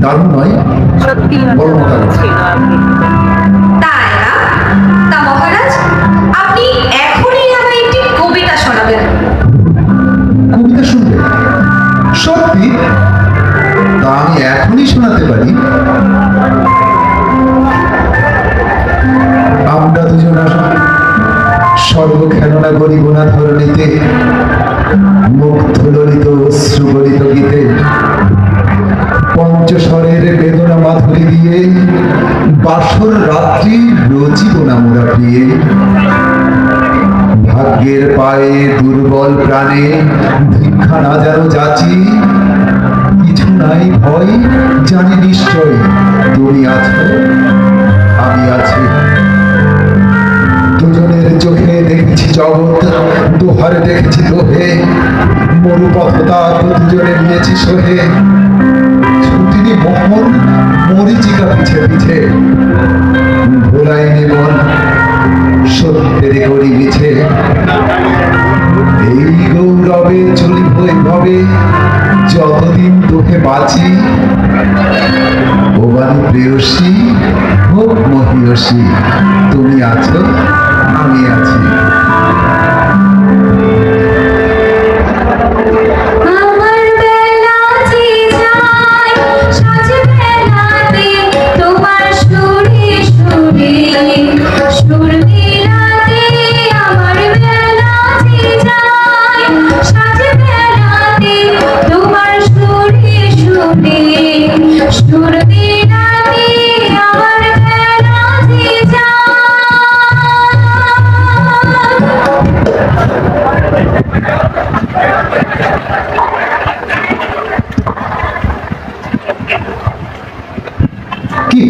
দারুণ নয়? সত্যি বলো মহারাজ। তাই না? তা মহারাজ, আপনি এখনই আমায় একটি কবিতা শোনাবেন। কবিতা শুনবে? সত্যি? তা আমি এখনই শোনাতে পারি। আমরা দুজনা সর্বখেলনা গরিব না ধরণীতে, মুগ্ধ ললিত অশ্রুগলিত গীতে, পঞ্চস্বরের বেদনা মাধুরী দিয়ে বাসর রাত্রি রচিব না মোরা প্রিয়ে। ভাগ্যের পায়ে দুর্বল প্রাণে ভিক্ষা না যেন যাচি, কিছু নাই ভয় জানি নিশ্চয় তুমি আছো আমি আছি। দুজনের চোখে দেখেছি জগৎ, দুহারে দেখেছি দোহে, মরুপথতা দুজনে নিয়েছি সোহে। ছুটিনি মোহন মরিচিকা পিছে পিছে, ভোলাইনি মন সত্যের করি মিছে। এই গৌরবে চলি বৈভবে যতদিন তোকে বাঁচি, ভবানী প্রেয়সী হোক মহিয়সী, তুমি আছো আমি আছি। আমার বেলা যে যায় সাজ বেলাতে তোমার সুরে সুরে, সুর মিলাতে। আমার বেলা যে যায় সাজ বেলাতে তোমার সুরে সুরে, সুর মিলাতে। আমার বেলা যে যায়। কি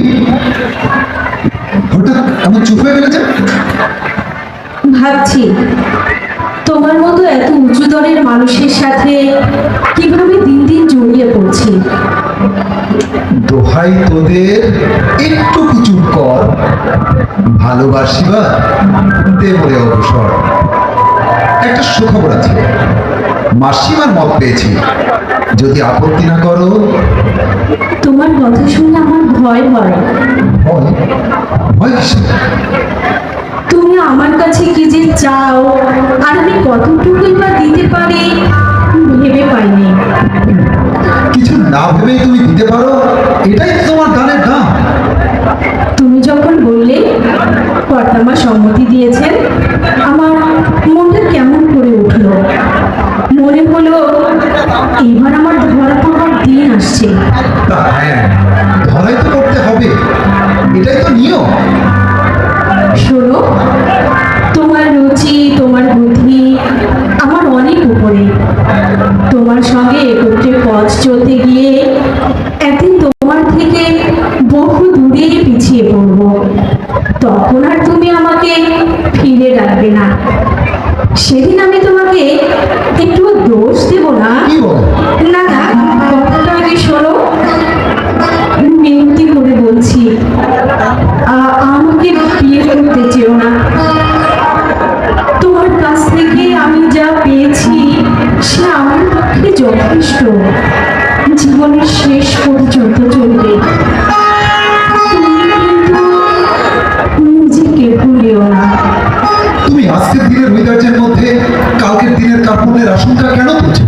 হঠাৎ এমন চুপ হয়ে গেলে যে? ভাবছি তোমার মতো এত উঁচু দরের মানুষের সাথে কিভাবে দিন দিন জড়িয়ে পড়ছি। দোহাই তোদের একটু চুপ কর, ভালোবাসিবা দেবরে অবসর। একটা সুখবর আছে, মাসিমার মত পেয়েছি, যদি আপত্তি না করো। তোমার কথা শুনলে আমার ভয় হয়। ভয়? ভয় কিসের? তুমি আমার কাছে কি যে চাও আর আমি কতটুকুই বা দিতে পারি ভেবে পাইনি। কিছু না ভেবেই তুমি দিতে পারো, এটাই তো তোমার গানের দাম। তুমি যখন বললে কর্তামা সম্মতি দিয়েছেন, আমার মনটা কেমন করে উঠলো। মনে হলো এবার আমার ধরা পাওয়ার দিন আসছে। তা হ্যাঁ, ধরাই তো করতে হবে, এটাই তো নিয়ম। শোনো, তোমার রুচি তোমার বুদ্ধি আমার অনেক উপরে। তোমার সঙ্গে একত্রে পথ চলতে গিয়ে একদিন তোমার থেকে বহু দূরে পিছিয়ে পড়ব, তখন আর তুমি আমাকে ফিরে ডাকবে না। সেদিন আমি তোমাকে একটু দোষ দেব না। কি বলো? না না, কথাটা আগে শোনো। মিনতি করে বলছি, আমাকে বিয়ে করতে চেও না। তোমার কাছ থেকে আমি যা পেয়েছি সে আমার পক্ষে যথেষ্ট, জীবনের শেষ পর্যন্ত চলবে। তুমি কিন্তু নিজেকে ভুলিও না। তুমি আজকের দিনের ঐতিহ্যের মধ্যে কালকের দিনের কার্পণ্যের আশঙ্কা কেন করছো?